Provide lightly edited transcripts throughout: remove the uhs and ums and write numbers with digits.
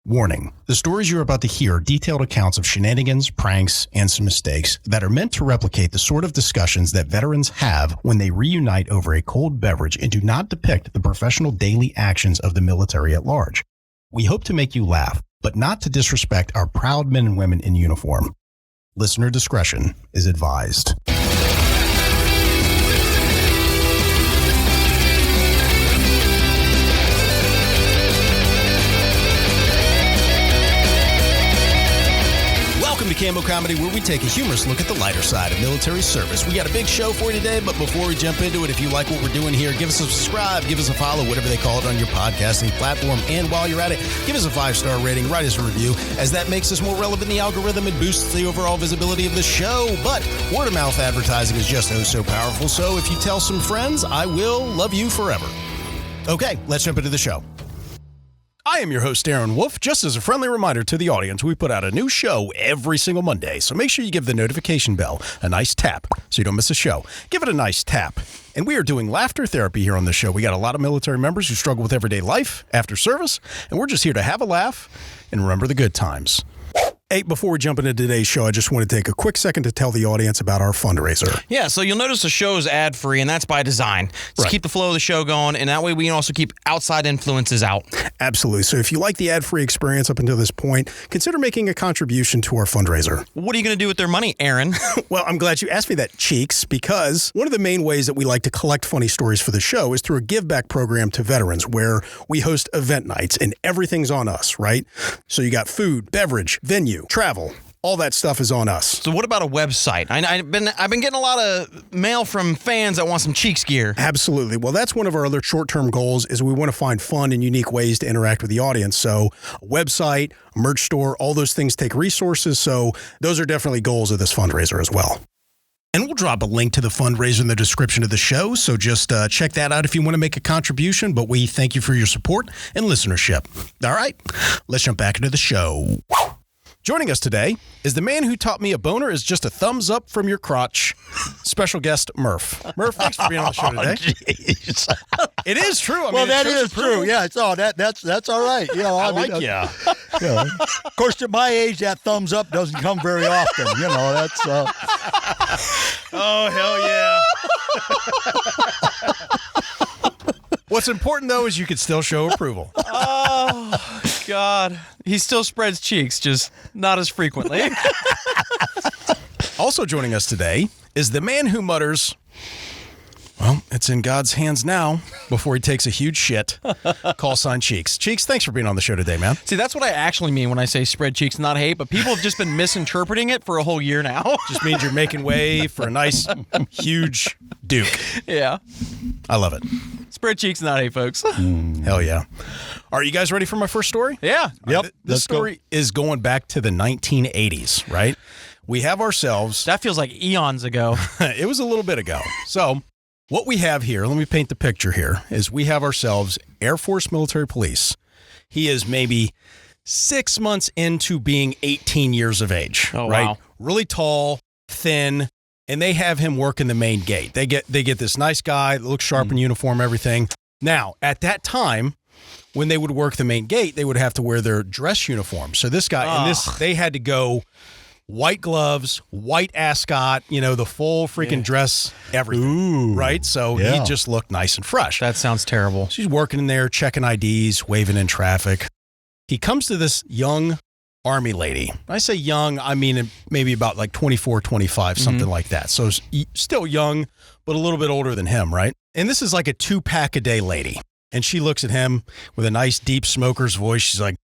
Warning, the stories you're about to hear are detailed accounts of shenanigans, pranks, and some mistakes that are meant to replicate the sort of discussions that veterans have when they reunite over a cold beverage and do not depict the professional daily actions of the military at large. We hope to make you laugh, but not to disrespect our proud men and women in uniform. Listener discretion is advised. Welcome to Cammo Comedy, where we take a humorous look at the lighter side of military service. We got a big show for you today, but before we jump into it, if you like what we're doing here, give us a subscribe, give us a follow, whatever they call it on your podcasting platform. And while you're at it, give us a 5-star rating, write us a review, as that makes us more relevant in the algorithm and boosts the overall visibility of the show. But word-of-mouth advertising is just so powerful, so if you tell some friends, I will love you forever. Okay, let's jump into the show. I am your host, Aaron Wolf. Just as a friendly reminder to the audience, we put out a new show every single Monday, so make sure you give the notification bell a nice tap so you don't miss a show. Give it a nice tap. And we are doing laughter therapy here on the show. We got a lot of military members who struggle with everyday life after service, and we're just here to have a laugh and remember the good times. Hey, before we jump into today's show, I just want to take a quick second to tell the audience about our fundraiser. Yeah, so you'll notice the show is ad-free, and that's by design. To keep the flow of the show going, and that way we can also keep outside influences out. Absolutely. So if you like the ad-free experience up until this point, consider making a contribution to our fundraiser. What are you going to do with their money, Aaron? Well, I'm glad you asked me that, Cheeks, because one of the main ways that we like to collect funny stories for the show is through a give-back program to veterans where we host event nights, and everything's on us, right? So you got food, beverage, venue, travel, all that stuff is on us. So what about a website? I've been getting a lot of mail from fans that want some Cheeks gear. Absolutely. Well, that's one of our other short-term goals is we want to find fun and unique ways to interact with the audience. So a website, a merch store, all those things take resources. So those are definitely goals of this fundraiser as well. And we'll drop a link to the fundraiser in the description of the show, so just check that out if you want to make a contribution, but we thank you for your support and listenership. All right, let's jump back into the show. Joining us today is the man who taught me a boner is just a thumbs up from your crotch, special guest Murph. Murph, thanks for being on the show today. It is true. I mean, that is true. Yeah, it's all that's all right. You know, I mean, like yeah. You know, of course, at my age, that thumbs up doesn't come very often. You know, that's. Oh hell yeah! What's important though is you can still show approval. Oh God, he still spreads cheeks, just not as frequently. Also joining us today is the man who mutters, well, it's in God's hands now, before he takes a huge shit. Call sign Cheeks. Cheeks, thanks for being on the show today, man. See, that's what I actually mean when I say spread cheeks, not hate, but people have just been misinterpreting it for a whole year now. Just means you're making way for a nice, huge Duke. Yeah. I love it. Spread cheeks, not hate, folks. Hell yeah. Are you guys ready for my first story? Yeah. Yep. This story is going back to the 1980s, right? We have ourselves... That feels like eons ago. It was a little bit ago. So... what we have here, let me paint the picture here, is we have ourselves Air Force Military Police. He is maybe 6 months into being 18 years of age, right? Wow. Really tall, thin, and they have him work in the main gate. They get this nice guy that looks sharp in uniform, everything. Now, at that time, when they would work the main gate, they would have to wear their dress uniform. So this guy, they had to go... white gloves, white ascot, you know, the full freaking dress, everything. Ooh, right? So he just looked nice and fresh. That sounds terrible. She's working in there, checking IDs, waving in traffic. He comes to this young Army lady. I say young, I mean maybe about like 24, 25, something like that. So still young, but a little bit older than him, right? And this is like a 2-pack-a-day lady. And she looks at him with a nice deep smoker's voice. She's like,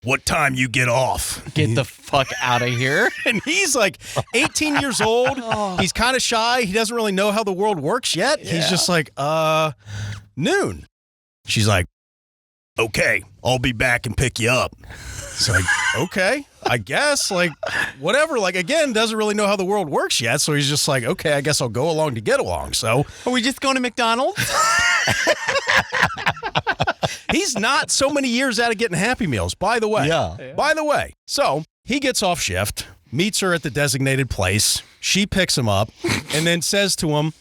what time you get off? Get the fuck out of here. And he's like 18 years old. He's kind of shy. He doesn't really know how the world works yet. Yeah. He's just like, noon. She's like, okay, I'll be back and pick you up. It's like, okay, I guess, like, whatever. Like, again, doesn't really know how the world works yet. So he's just like, okay, I guess I'll go along to get along. So are we just going to McDonald's? He's not so many years out of getting Happy Meals, by the way. Yeah. By the way. So he gets off shift, meets her at the designated place. She picks him up and then says to him,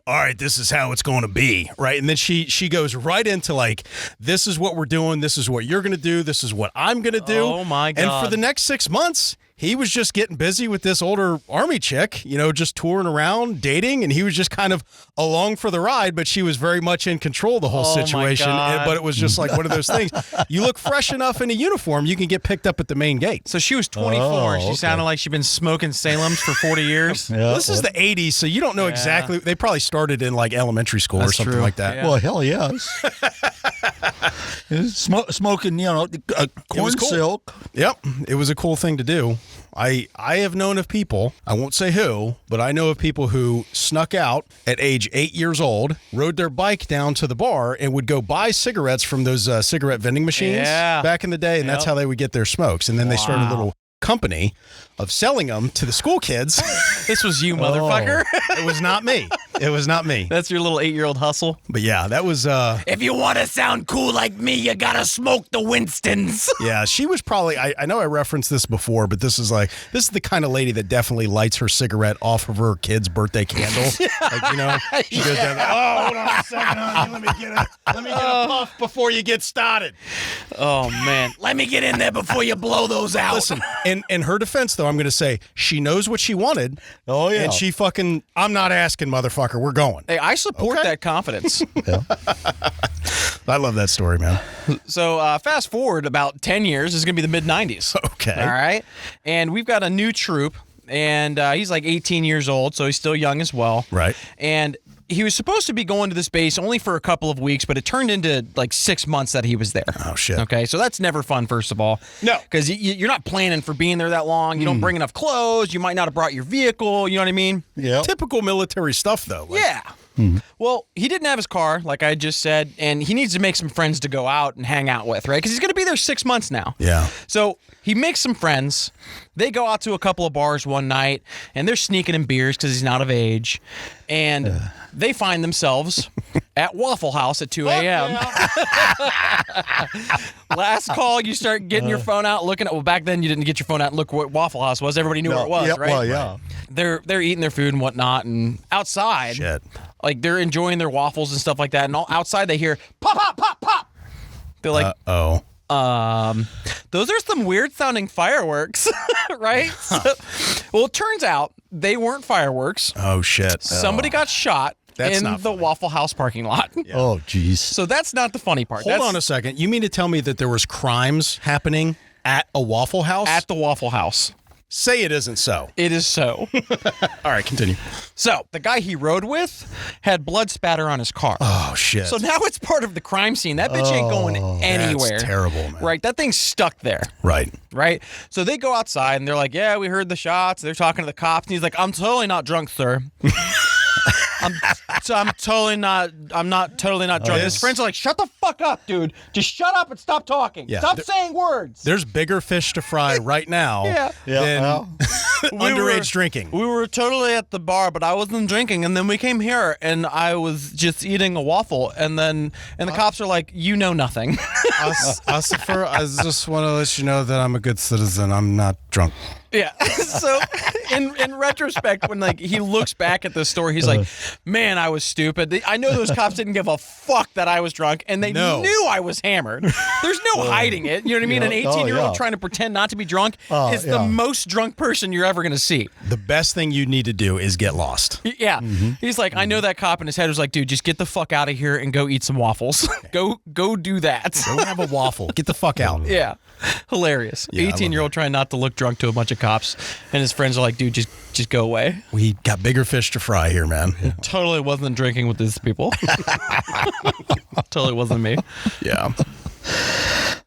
all right, this is how it's going to be, right? And then she goes right into like, this is what we're doing. This is what you're going to do. This is what I'm going to do. Oh, my God. And for the next 6 months, he was just getting busy with this older Army chick, just touring around, dating, and he was just kind of along for the ride, but she was very much in control of the whole situation. But it was just like one of those things. You look fresh enough in a uniform, you can get picked up at the main gate. So she was 24. She sounded like she'd been smoking Salem's for 40 years. Yeah, this is the 80s, so you don't know exactly. They probably started in like elementary school or something like that. Well, hell yes. Smoking, corn silk. Yep, it was a cool thing to do. I have known of people, I won't say who, but I know of people who snuck out at age 8 years old, rode their bike down to the bar, and would go buy cigarettes from those cigarette vending machines back in the day, and that's how they would get their smokes. And then they started a little company of selling them to the school kids. This was you, motherfucker. It was not me. It was not me. That's your little 8-year-old hustle. But yeah, that was... if you want to sound cool like me, you gotta smoke the Winstons. Yeah, she was probably... I know I referenced this before, but this is the kind of lady that definitely lights her cigarette off of her kid's birthday candle. Like, she goes down there, hold on a second, honey. Let me get a puff before you get started. Oh, man. Let me get in there before you blow those out. Listen, in her defense, though, I'm going to say she knows what she wanted. Oh, yeah. And she fucking... I'm not asking, motherfucker. We're going. Hey, I support that confidence. Yeah. I love that story, man. So fast forward about 10 years. This is going to be the mid-90s. Okay. All right? And we've got a new troop, and he's like 18 years old, so he's still young as well. Right. And he was supposed to be going to this base only for a couple of weeks, but it turned into like 6 months that he was there. Oh, shit. Okay, so that's never fun, first of all. No. Because you're not planning for being there that long. You don't bring enough clothes. You might not have brought your vehicle. You know what I mean? Yeah. Typical military stuff, though. Yeah. Well, he didn't have his car, like I just said, and he needs to make some friends to go out and hang out with, right? Because he's going to be there 6 months now. Yeah. So he makes some friends. They go out to a couple of bars one night, and they're sneaking in beers because he's not of age. And they find themselves at Waffle House at 2 a.m. Last call, you start getting your phone out, looking at. Well, back then you didn't get your phone out and look what Waffle House was. Everybody knew where it was, right? Well, yeah. They're eating their food and whatnot, and outside, Shit. like they're enjoying their waffles and stuff like that. And all outside they hear pop, pop, pop, pop. They're like, those are some weird sounding fireworks, right? Well, it turns out they weren't fireworks. Oh, shit. Somebody got shot That's in not the funny. Waffle House parking lot. Oh, jeez. So that's not the funny part. Hold on a second. You mean to tell me that there was crimes happening at a Waffle House? At the Waffle House. Say it isn't so. It is so. All right, continue. So the guy he rode with had blood spatter on his car. Oh, shit. So now it's part of the crime scene. That bitch ain't going anywhere. That's terrible, man. Right? That thing's stuck there. Right. Right? So they go outside and they're like, yeah, we heard the shots. They're talking to the cops. And he's like, I'm totally not drunk, sir. I'm not totally not drunk. His friends are like, shut the fuck up, dude. Just shut up and stop talking. Yeah. Stop saying words. There's bigger fish to fry right now than underage drinking. We were totally at the bar, but I wasn't drinking. And then we came here and I was just eating a waffle. And the cops are like, you know nothing. Ossifer, I just want to let you know that I'm a good citizen. I'm not drunk. Yeah. So in retrospect, when like he looks back at this story, he's like, man, I was stupid. I know those cops didn't give a fuck that I was drunk, and they knew I was hammered. There's no hiding it. You know what I mean? An 18-year-old trying to pretend not to be drunk is the most drunk person you're ever going to see. The best thing you need to do is get lost. Yeah. He's like, I know that cop in his head was like, dude, just get the fuck out of here and go eat some waffles. Go do that. Go have a waffle. Get the fuck out. Yeah. Hilarious. Yeah, 18-year-old trying not to look drunk to a bunch of cops, and his friends are like, dude, just go away. We got bigger fish to fry here, man. Totally wasn't drinking with these people. Totally wasn't me. Yeah.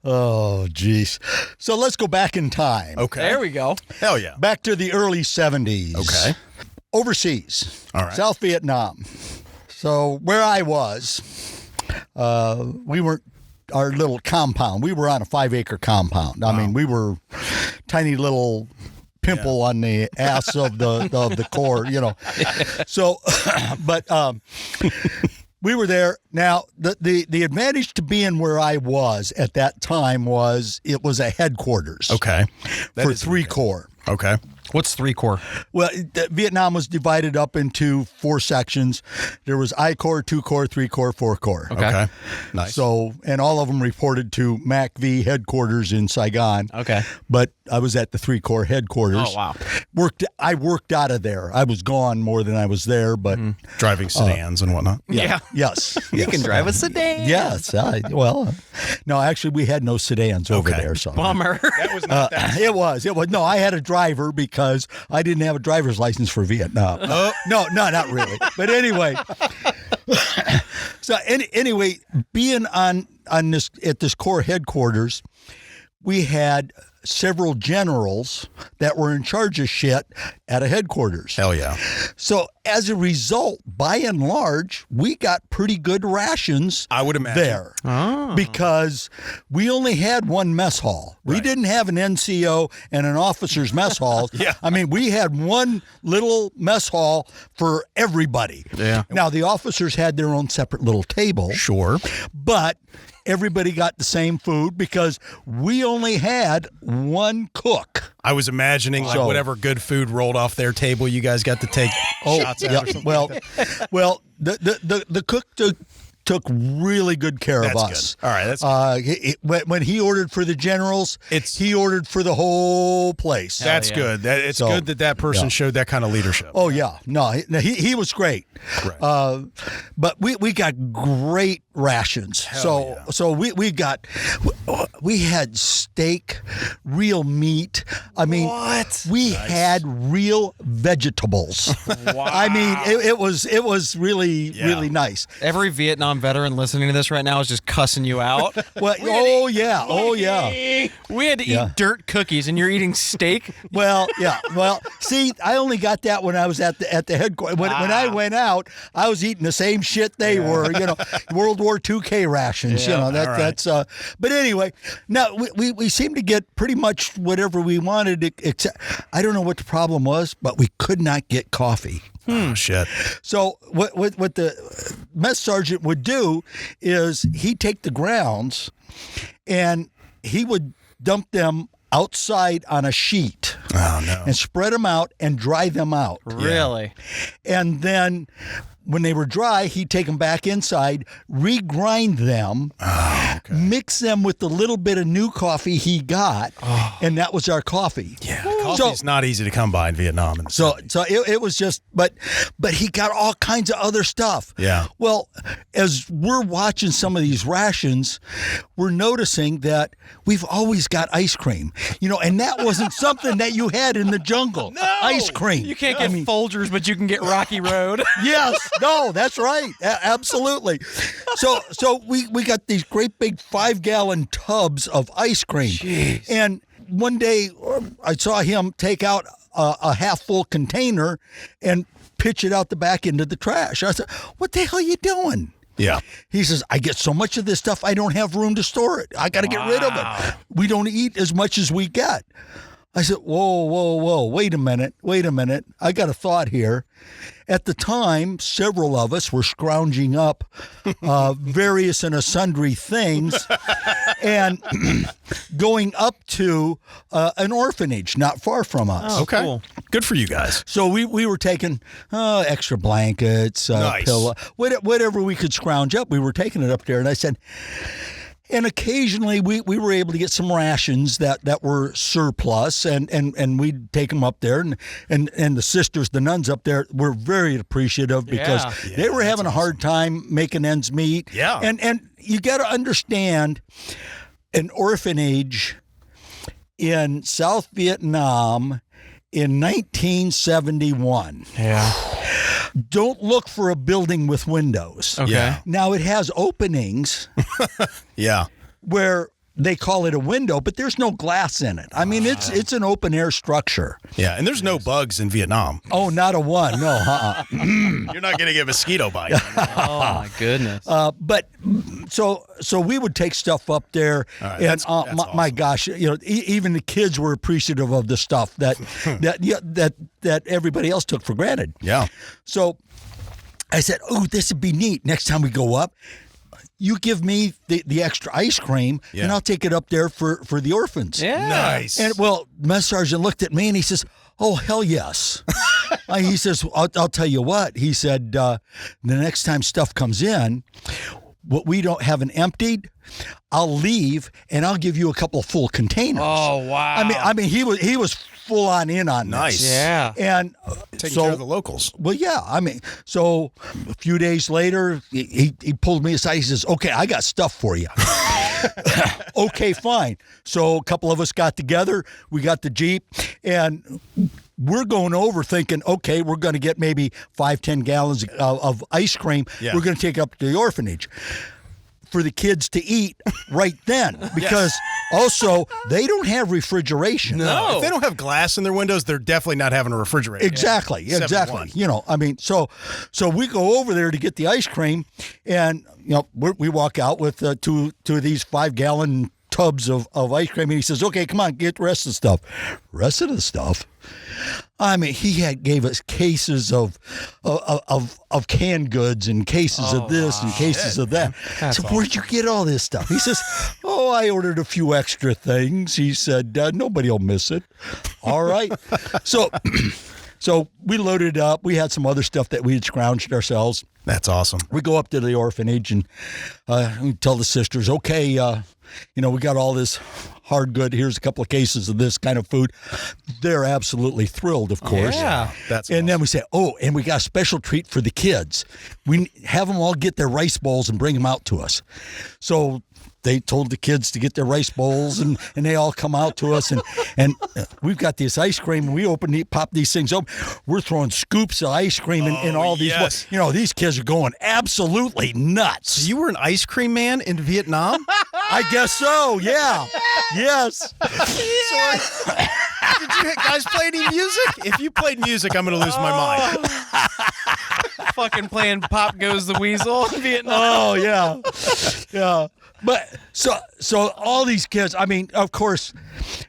Oh, jeez. So let's go back in time. Okay. There we go. Hell yeah. Back to the early 70s. Okay. Overseas. All right. South Vietnam. So where I was, we weren't our little compound. We were on a 5-acre compound. I mean, we were tiny little pimple on the ass of the core, you know. So, but we were there. Now, the advantage to being where I was at that time was it was a headquarters. Okay. For 3 Corps. Okay. What's 3 Corps? Well, Vietnam was divided up into 4 sections. There was I Corps, 2 Corps, 3 Corps, 4 Corps. Okay. Nice. So, and all of them reported to MACV headquarters in Saigon. Okay. But I was at the 3 Corps headquarters. Oh, wow. I worked out of there. I was gone more than I was there, but Driving sedans and whatnot. Yeah. yes. You can drive a sedan. Yes. No, actually, we had no sedans over there. So Bummer. That was not that. It was. No, I had a driver because I didn't have a driver's license for Vietnam. No, not really. But anyway, anyway, being on this at this Corps headquarters, we had several generals that were in charge of shit at a headquarters. Hell yeah. So as a result, by and large, we got pretty good rations. I would imagine. There. Because we only had one mess hall. We didn't have an NCO and an officer's mess hall. Yeah. I mean, we had one little mess hall for everybody. Yeah. Now, the officers had their own separate little table. Sure. But everybody got the same food because we only had one cook. I was imagining like whatever good food rolled off their table, you guys got to take shots at. Yeah, Or something well, like that. well, the cook took really good care of us. Good. All right, that's good. When he ordered for the generals, he ordered for the whole place. That's good. It's good that person showed that kind of leadership. Oh yeah, no, he was great. Right. But we got great rations. So we had steak, real meat. I mean, we had real vegetables. Wow. I mean, it was really really nice. Every Vietnam veteran listening to this right now is just cussing you out. Well, oh yeah. We had to eat dirt cookies, and you're eating steak. Well, yeah. Well, see, I only got that when I was at the headquarters. When I went out, I was eating the same shit they were. World War II rations. That's. But anyway, now we seem to get pretty much whatever we wanted. Except I don't know what the problem was, but we could not get coffee. Oh, shit. So what the mess sergeant would do is he'd take the grounds and he would dump them outside on a sheet. Oh, no. And spread them out and dry them out. Really? And then when they were dry, he'd take them back inside, regrind them, mix them with the little bit of new coffee he got, and that was our coffee. Yeah, coffee's not easy to come by in Vietnam. So it was just, but he got all kinds of other stuff. Yeah. Well, as we're watching some of these rations, we're noticing that we've always got ice cream, and that wasn't something that you had in the jungle. No! Ice cream. You can't get Folgers, but you can get Rocky Road. Yes. No, that's right. Absolutely. So we got these great big 5-gallon tubs of ice cream. Jeez. And one day I saw him take out a half-full container and pitch it out the back into the trash. I said, "What the hell are you doing?" Yeah. He says, "I get so much of this stuff, I don't have room to store it. I got to get rid of it. We don't eat as much as we get." I said, whoa, wait a minute. I got a thought here. At the time, several of us were scrounging up various and sundry things and going up to an orphanage not far from us. Oh, Okay. cool. Good for you guys. So we were taking extra blankets, Nice. pillow, whatever we could scrounge up. We were taking it up there. And I said, and occasionally we were able to get some rations that were surplus, and we'd take them up there, and the sisters, the nuns up there, were very appreciative because they were having a hard time making ends meet. Yeah. And you got to understand, an orphanage in South Vietnam in 1971. Yeah. Don't look for a building with windows. Okay. Yeah. Now, it has openings Yeah. where they call it a window, but there's no glass in it. I mean, it's an open air structure. Yeah. And there's no bugs in Vietnam. Oh, not a one. No, You're not going to get a mosquito bite. Oh my goodness. But so we would take stuff up there, All right, and that's my awesome. gosh, even the kids were appreciative of the stuff that everybody else took for granted. Yeah. So I said, "Oh, this would be neat. Next time we go up, you give me the extra ice cream, and I'll take it up there for the orphans. Yeah. Nice. And, well, Mess Sergeant looked at me, and he says, oh, hell yes. He says, I'll tell you what. He said, the next time stuff comes in, what we don't have emptied, I'll leave, and I'll give you a couple of full containers. Oh, wow. I mean, he was full on in on Nice. this. Yeah. And Taking care of the locals. well, yeah. I mean, so a few days later, he pulled me aside. He says, okay, I got stuff for you. Okay, fine. So a couple of us got together. We got the Jeep, and we're going over thinking, okay, we're going to get maybe 5-10 gallons of ice cream. Yeah. We're going to take up to the orphanage for the kids to eat right then, because also they don't have refrigeration. No. If they don't have glass in their windows, they're definitely not having a refrigerator. Exactly. Yeah. Exactly. 71. I mean, so we go over there to get the ice cream, and we walk out with two of these 5-gallon tubs of ice cream, and he says, "Okay, come on, get the rest of the stuff." Rest of the stuff. I mean, he gave us cases of canned goods and cases of this and cases of that. So where'd you get all this stuff? He says, "Oh, I ordered a few extra things." He said, "Nobody will miss it." All right. So we loaded up. We had some other stuff that we had scrounged ourselves. That's awesome. We go up to the orphanage, and we tell the sisters, okay, we got all this hard good. Here's a couple of cases of this kind of food. They're absolutely thrilled, of course. Yeah. That's And awesome. then we say, and we got a special treat for the kids. We have them all get their rice bowls and bring them out to us. So they told the kids to get their rice bowls, and they all come out to us, and we've got this ice cream, and we pop these things up. We're throwing scoops of ice cream in all these. yes. These kids are going absolutely nuts. You were an ice cream man in Vietnam? I guess so. Yeah. Yes. Did you guys play any music? If you played music, I'm going to lose my mind. Fucking playing Pop Goes the Weasel in Vietnam. Oh yeah. Yeah. But so all these kids. I mean, of course.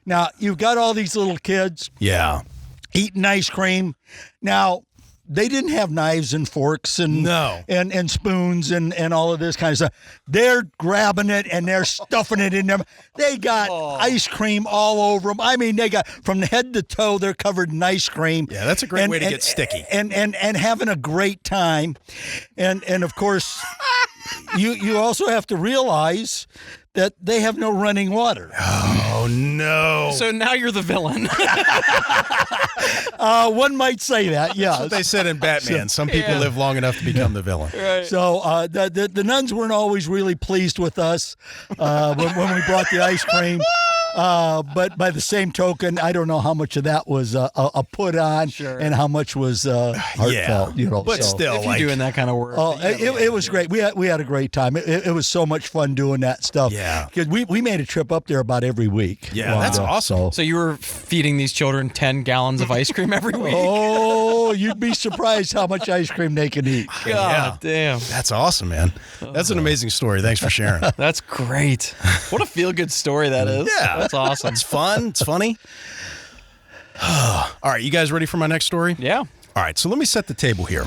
Now you've got all these little kids. Yeah. Eating ice cream. Now, they didn't have knives and forks and No. and spoons and all of this kind of stuff. They're grabbing it and they're stuffing it in them. They got ice cream all over them. I mean, they got from head to toe, they're covered in ice cream. Yeah, that's a great way to get sticky. And having a great time. And of course, you also have to realize that they have no running water. Oh, no. So now you're the villain. One might say that, yes. That's what they said in Batman. Some people live long enough to become the villain. Right. So the nuns weren't always really pleased with us when we brought the ice cream. But by the same token, I don't know how much of that was a put on and how much was heartfelt. But still, If you're doing that kind of work. Oh, it was great. We had a great time. It was so much fun doing that stuff. Yeah. Because we made a trip up there about every week. Yeah, that's awesome. So you were feeding these children 10 gallons of ice cream every week? Oh, you'd be surprised how much ice cream they can eat. God damn. That's awesome, man. That's an amazing story. Thanks for sharing. That's great. What a feel-good story that is. Yeah. That's awesome. It's fun. It's funny. All right, you guys ready for my next story? Yeah. All right, so let me set the table here.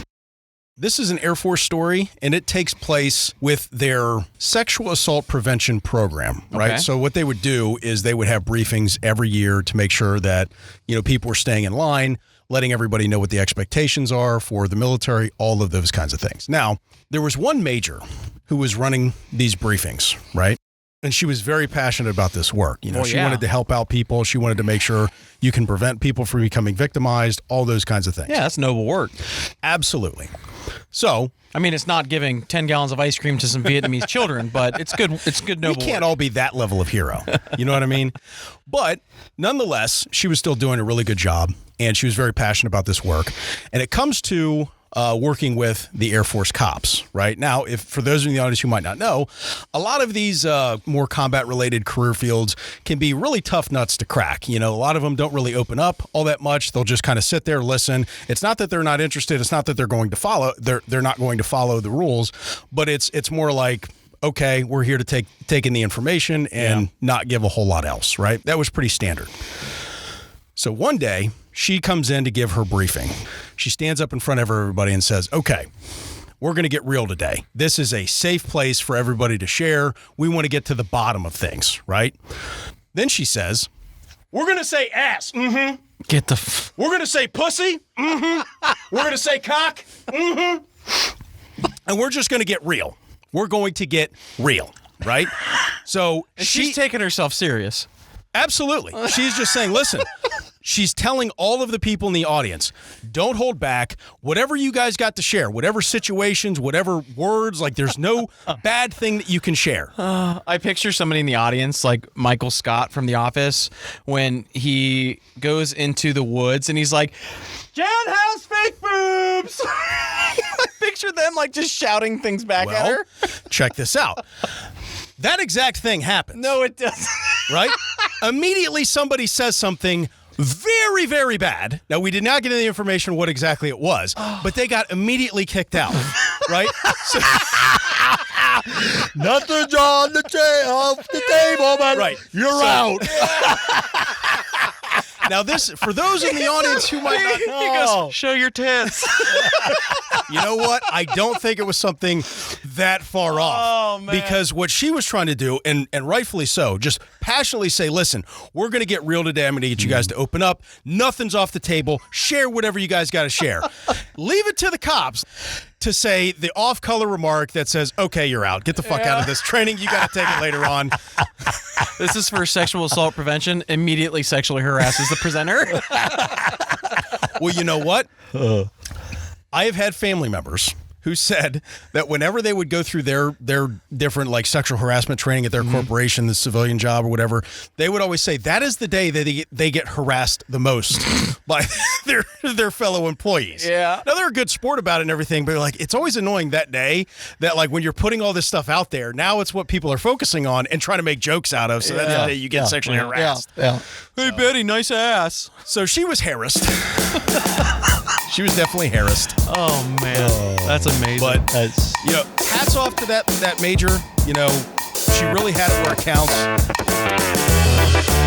This is an Air Force story, and it takes place with their sexual assault prevention program, right? Okay. So what they would do is they would have briefings every year to make sure that, people were staying in line, letting everybody know what the expectations are for the military, all of those kinds of things. Now, there was one major who was running these briefings, right? And she was very passionate about this work. She wanted to help out people. She wanted to make sure you can prevent people from becoming victimized, all those kinds of things. Yeah, that's noble work. Absolutely. So, I mean, it's not giving 10 gallons of ice cream to some Vietnamese children, but it's good. It's good noble we can't work. all be that level of hero. You know what I mean? But nonetheless, she was still doing a really good job, and she was very passionate about this work. And it comes to working with the Air Force cops, right? Now, if for those in the audience who might not know, a lot of these more combat-related career fields can be really tough nuts to crack. A lot of them don't really open up all that much. They'll just kind of sit there, listen. It's not that they're not interested. It's not that they're going to follow. They're not going to follow the rules, but it's more like, okay, we're here to take in the information and not give a whole lot else, right? That was pretty standard. So one day, she comes in to give her briefing. She stands up in front of everybody and says, okay, we're going to get real today. This is a safe place for everybody to share. We want to get to the bottom of things, right? Then she says, we're going to say ass. Mm-hmm. We're going to say pussy. Mm-hmm. We're going to say cock. Mm-hmm. And we're just going to get real. We're going to get real, right? So she's taking herself serious. Absolutely. She's just saying, listen, she's telling all of the people in the audience, don't hold back. Whatever you guys got to share, whatever situations, whatever words, like there's no bad thing that you can share. I picture somebody in the audience like Michael Scott from The Office when he goes into the woods and he's like, Jen has fake boobs. I picture them like just shouting things back at her. Check this out. That exact thing happens. No, it doesn't. Right? Immediately somebody says something very, very bad. Now, we did not get any information what exactly it was, but they got immediately kicked out, right? So, Nothing's on the table, man. Right. You're out. Now, this, for those in the audience who might not know. He goes, show your tits. You know what? I don't think it was something that far off. Man. Because what she was trying to do, and rightfully so, just passionately say, listen, we're going to get real today. I'm going to get you guys to open up. Nothing's off the table. Share whatever you guys got to share. Leave it to the cops to say the off-color remark that says, okay, you're out. Get the fuck out of this training. You got to take it later on. This is for sexual assault prevention. Immediately sexually harasses the presenter. Well, you know what? I have had family members who said that whenever they would go through their different like sexual harassment training at their corporation, the civilian job or whatever, they would always say that is the day that they get harassed the most by their fellow employees. Yeah. Now they're a good sport about it and everything, but like it's always annoying that day that like when you're putting all this stuff out there, now it's what people are focusing on and trying to make jokes out of. So that's the day you get sexually harassed. Yeah. Hey, Betty, nice ass. So she was harassed. She was definitely harassed. Oh, man. That's amazing. But, That's, you know, hats off to that major. You know, she really had it where it counts.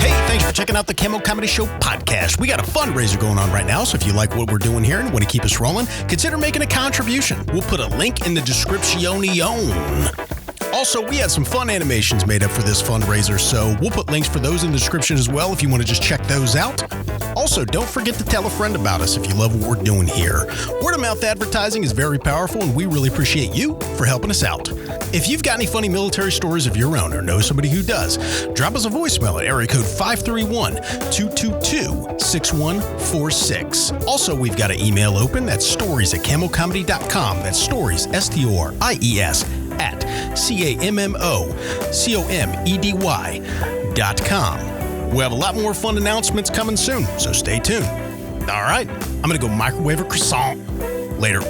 Hey, thanks for checking out the Cammo Comedy Show Podcast. We got a fundraiser going on right now, so if you like what we're doing here and want to keep us rolling, consider making a contribution. We'll put a link in the description. Also, we had some fun animations made up for this fundraiser, so we'll put links for those in the description as well if you want to just check those out. Also, don't forget to tell a friend about us if you love what we're doing here. Word-of-mouth advertising is very powerful, and we really appreciate you for helping us out. If you've got any funny military stories of your own or know somebody who does, drop us a voicemail at area code 531-222-6146. Also, we've got an email open. That's stories@cammocomedy.com. That's stories, STORIES, at CAMMOCOMEDY.com. We'll have a lot more fun announcements coming soon, so stay tuned. All right, I'm going to go microwave a croissant. Later.